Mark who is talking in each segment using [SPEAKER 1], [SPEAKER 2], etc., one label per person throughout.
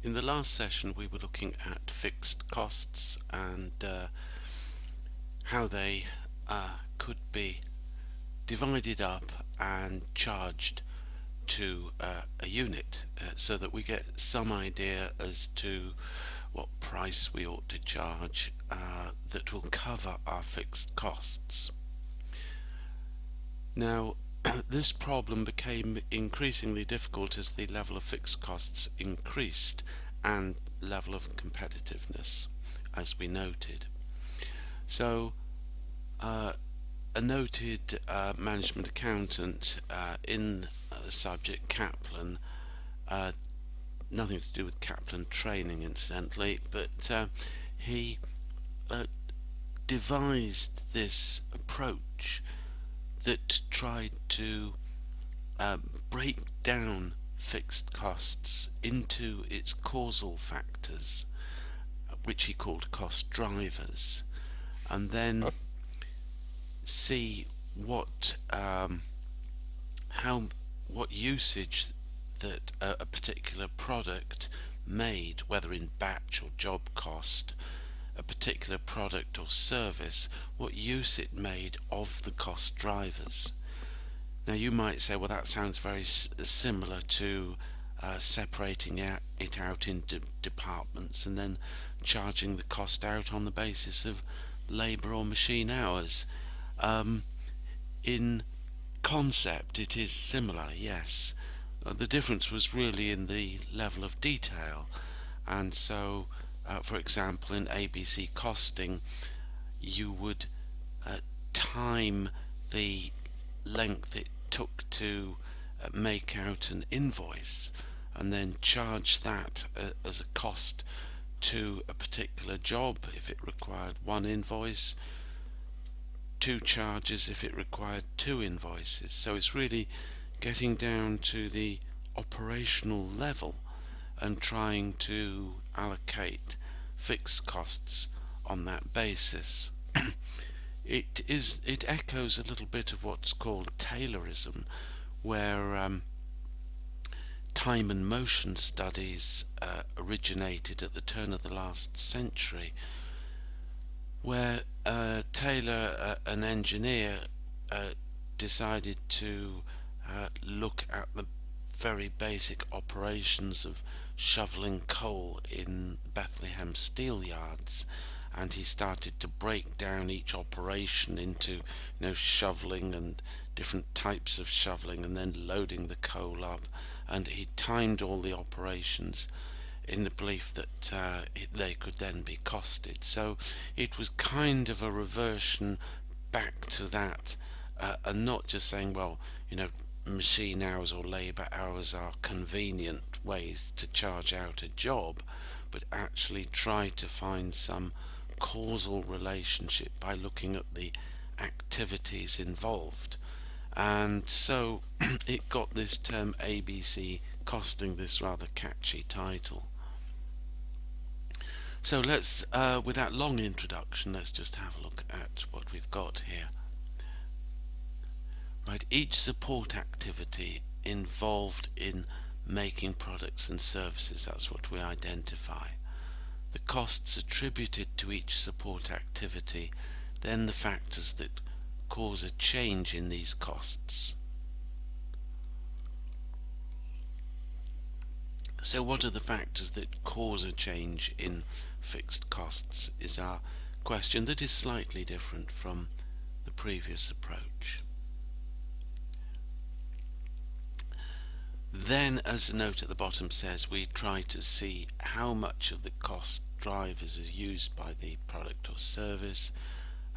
[SPEAKER 1] In the last session, we were looking at fixed costs and how they could be divided up and charged to a unit so that we get some idea as to what price we ought to charge that will cover our fixed costs. Now, this problem became increasingly difficult as the level of fixed costs increased and level of competitiveness, as we noted. So, a noted management accountant in the subject, Kaplan, uh, nothing to do with Kaplan training, incidentally, but he uh, devised this approach that tried to break down fixed costs into its causal factors, which he called cost drivers, and then see how what usage that a particular product made, whether in batch or job cost, a particular product or service, what use it made of the cost drivers. Now you might say, well, that sounds very similar to separating it out into departments and then charging the cost out on the basis of labour or machine hours. In concept, it is similar, yes. The difference was really in the level of detail, and so, for example, in ABC costing, you would time the length it took to make out an invoice and then charge that as a cost to a particular job if it required one invoice, two charges if it required two invoices. So it's really getting down to the operational level and trying to allocate fixed costs on that basis. It echoes a little bit of what's called Taylorism, where time and motion studies originated at the turn of the last century, where Taylor, an engineer, decided to look at the very basic operations of shoveling coal in Bethlehem steel yards, and he started to break down each operation into shoveling and different types of shoveling and then loading the coal up, and he timed all the operations in the belief that they could then be costed. So it was kind of a reversion back to that, and not just saying, well, machine hours or labour hours are convenient ways to charge out a job, but actually try to find some causal relationship by looking at the activities involved. And so it got this term ABC costing, this rather catchy title. So let's, with that long introduction, let's just have a look at what we've got here. Right, each support activity involved in making products and services, that's what we identify. The costs attributed to each support activity, then the factors that cause a change in these costs. So what are the factors that cause a change in fixed costs is our question, that is slightly different from the previous approach. Then, as the note at the bottom says, we try to see how much of the cost drivers is used by the product or service,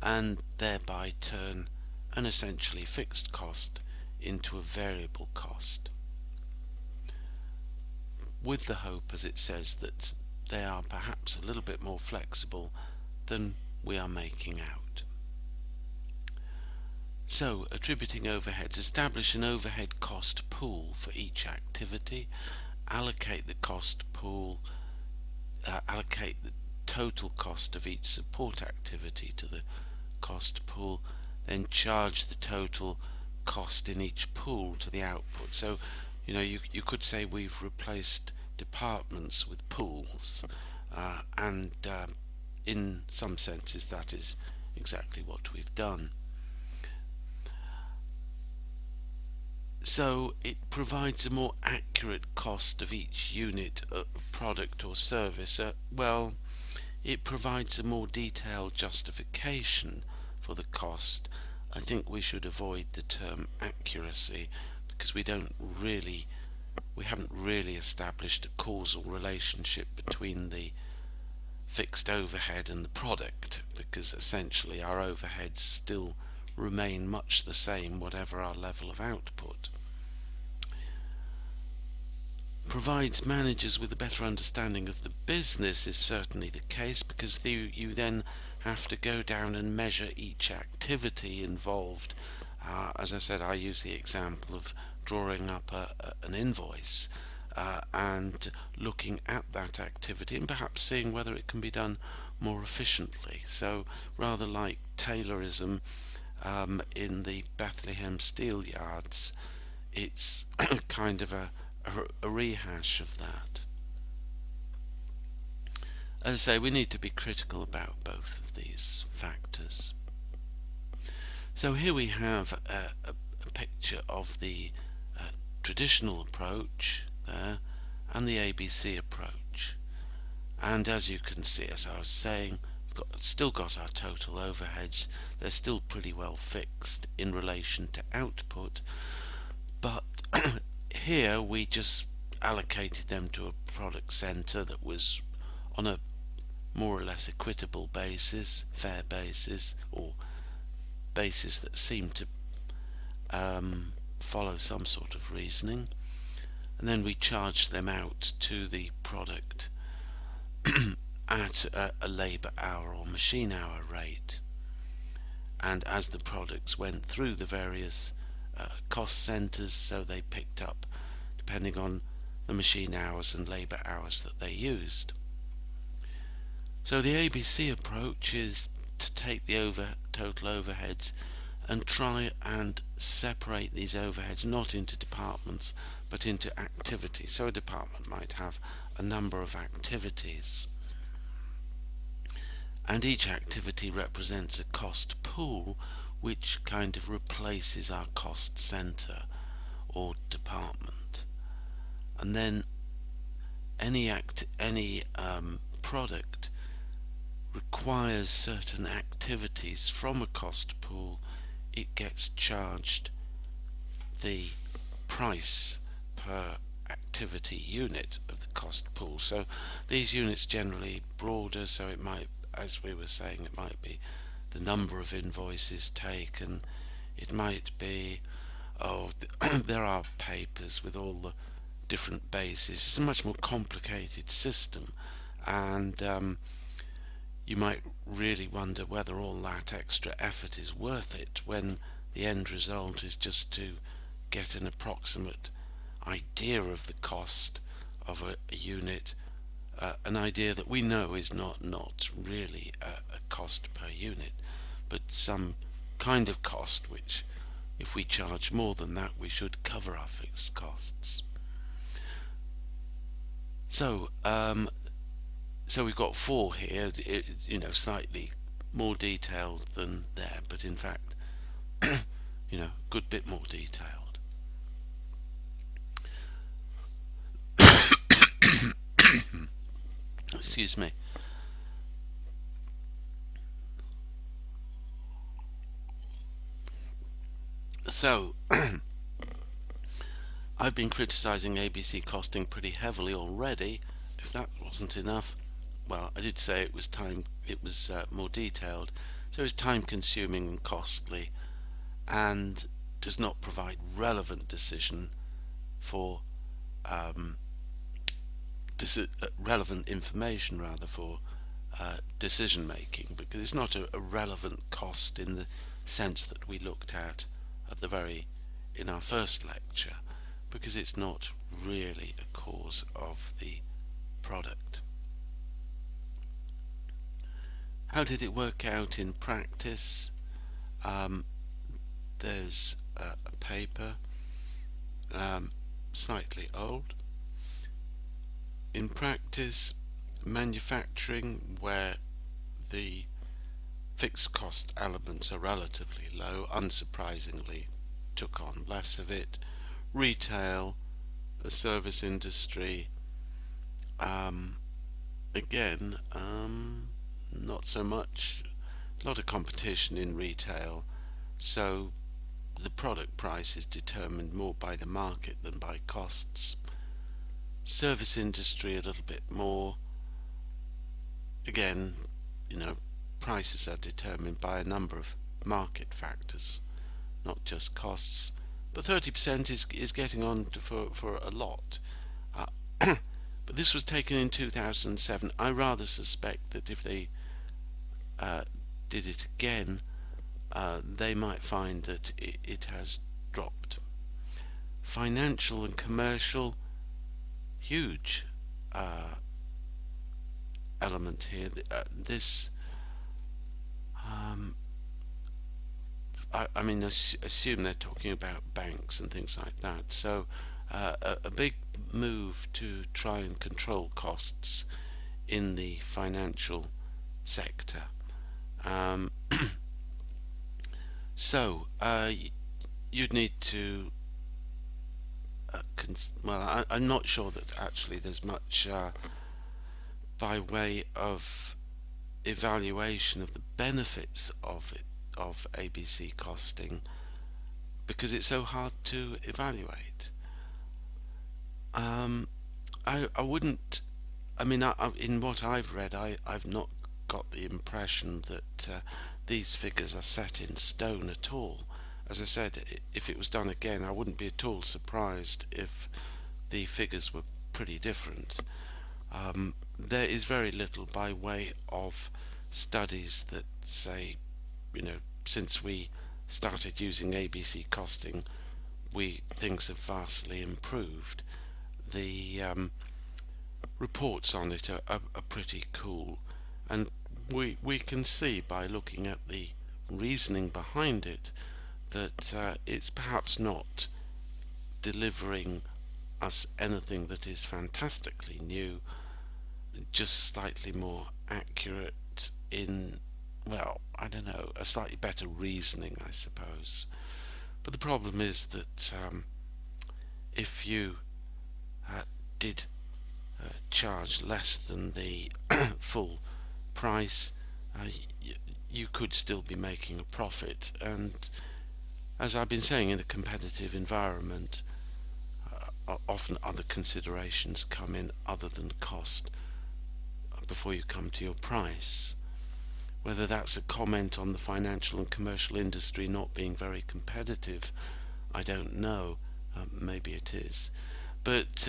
[SPEAKER 1] and thereby turn an essentially fixed cost into a variable cost, with the hope, as it says, that they are perhaps a little bit more flexible than we are making out. So, attributing overheads, establish an overhead cost pool for each activity, allocate the cost pool, allocate the total cost of each support activity to the cost pool, then charge the total cost in each pool to the output. So, you could say we've replaced departments with pools, and in some senses that is exactly what we've done. So it provides a more accurate cost of each unit of product or service. Well, it provides a more detailed justification for the cost. I think we should avoid the term accuracy, because we haven't really established a causal relationship between the fixed overhead and the product, because essentially our overheads still remain much the same whatever our level of output. Provides managers with a better understanding of the business is certainly the case, because you then have to go down and measure each activity involved. As I said, I use the example of drawing up an invoice and looking at that activity and perhaps seeing whether it can be done more efficiently. So rather like Taylorism in the Bethlehem steel yards, it's kind of a rehash of that. As I say, we need to be critical about both of these factors. So here we have a picture of the traditional approach there and the ABC approach. And as you can see, as I was saying, we've still got our total overheads. They're still pretty well fixed in relation to output, but here we just allocated them to a product center that was on a more or less equitable basis, fair basis, or basis that seemed to follow some sort of reasoning, and then we charged them out to the product at a labour hour or machine hour rate. And as the products went through the various cost centres, so they picked up depending on the machine hours and labour hours that they used. So the ABC approach is to take the total overheads and try and separate these overheads not into departments but into activities. So a department might have a number of activities, and each activity represents a cost pool which kind of replaces our cost centre or department. And then any product requires certain activities from a cost pool, it gets charged the price per activity unit of the cost pool. So these units generally broader, so it might, as we were saying, it might be the number of invoices taken, it might be, there are papers with all the different bases. It's a much more complicated system, and you might really wonder whether all that extra effort is worth it when the end result is just to get an approximate idea of the cost of a unit, an idea that we know is not really a cost per unit, but some kind of cost which, if we charge more than that, we should cover our fixed costs. So we've got 4 here, slightly more detailed than there, but in fact, a good bit more detailed. Excuse me. So, I've been criticising ABC costing pretty heavily already. If that wasn't enough, well, I did say it was more detailed, so it's time consuming and costly, and does not provide relevant decision for relevant information rather for decision making, because it's not a relevant cost in the sense that we looked at in our first lecture, because it's not really a cause of the product. How did it work out in practice? There's a paper, slightly old, in practice, manufacturing, where the fixed cost elements are relatively low, unsurprisingly took on less of it. Retail, the service industry, um, again, not so much. A lot of competition in retail, so the product price is determined more by the market than by costs. Service industry a little bit more. Again, you know, prices are determined by a number of market factors, not just costs. But 30% is getting on for a lot. Uh, but this was taken in 2007. I rather suspect that if they uh, did it again, they might find that it has dropped. Financial and commercial, huge element here. This, um, I mean, assume they're talking about banks and things like that. So, a big move to try and control costs in the financial sector. Um, so, you'd need to. I'm not sure that actually there's much by way of evaluation of the benefits of ABC costing, because it's so hard to evaluate. I wouldn't. I mean, in what I've read, I've not got the impression that these figures are set in stone at all. As I said, if it was done again, I wouldn't be at all surprised if the figures were pretty different. There is very little by way of studies that say, since we started using ABC costing, things have vastly improved. The reports on it are pretty cool, and we can see by looking at the reasoning behind it that it's perhaps not delivering us anything that is fantastically new, just slightly more accurate in, well, I don't know, a slightly better reasoning, I suppose. But the problem is that if you did charge less than the full price, you could still be making a profit. And as I've been saying, in a competitive environment, often other considerations come in other than cost before you come to your price. Whether that's a comment on the financial and commercial industry not being very competitive, I don't know. Maybe it is. But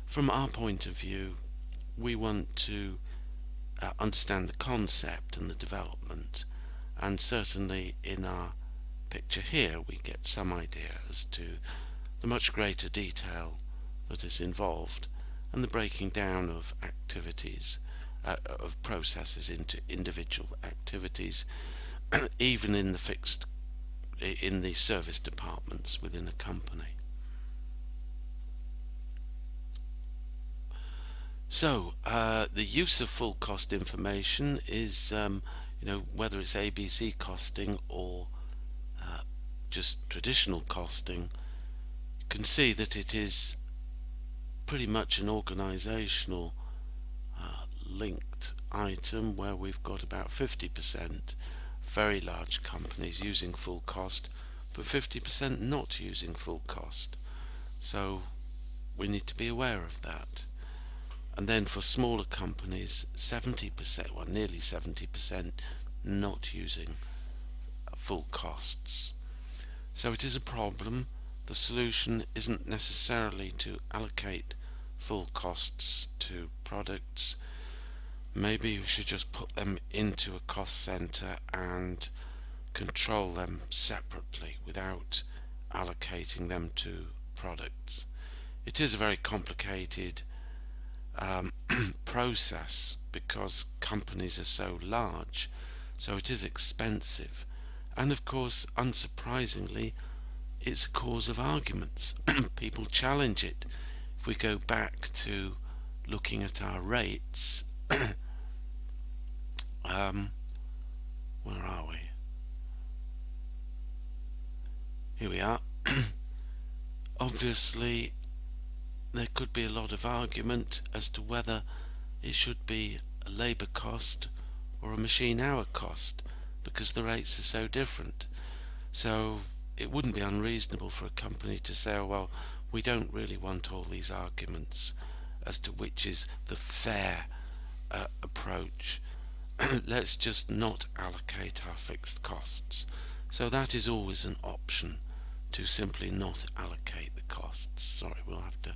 [SPEAKER 1] from our point of view, we want to understand the concept and the development, and certainly in our picture here we get some idea as to the much greater detail that is involved and the breaking down of activities, of processes into individual activities, even in the service departments within a company. So the use of full cost information is, whether it's ABC costing or just traditional costing, you can see that it is pretty much an organizational linked item where we've got about 50% very large companies using full cost, but 50% not using full cost. So we need to be aware of that. And then for smaller companies, 70%, well, nearly 70% not using full costs. So it is a problem. The solution isn't necessarily to allocate full costs to products. Maybe you should just put them into a cost center and control them separately without allocating them to products. It is a very complicated process because companies are so large, so it is expensive, and of course, unsurprisingly, it's a cause of arguments. People challenge it. If we go back to looking at our rates, where are we? Here we are. Obviously, there could be a lot of argument as to whether it should be a labour cost or a machine hour cost, because the rates are so different. So it wouldn't be unreasonable for a company to say, oh, well, we don't really want all these arguments as to which is the fair approach. Let's just not allocate our fixed costs. So that is always an option, to simply not allocate the costs. Sorry, we'll have to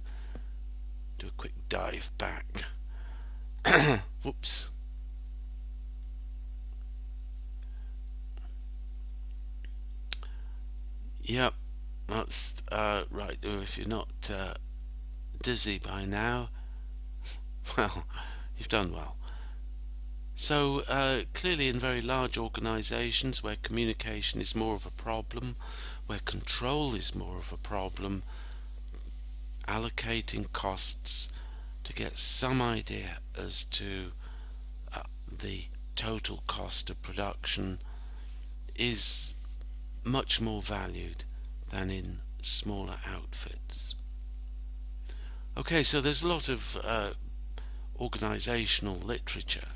[SPEAKER 1] do a quick dive back. Whoops. Yep, that's right. If you're not dizzy by now, well, you've done well. So clearly in very large organisations where communication is more of a problem, where control is more of a problem, allocating costs to get some idea as to the total cost of production is much more valued than in smaller outfits. Okay, so there's a lot of organisational literature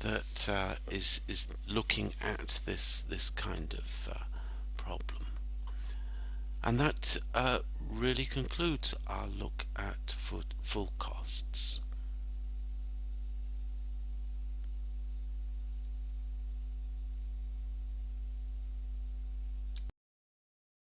[SPEAKER 1] that is looking at this kind of problem, and that really concludes our look at full costs.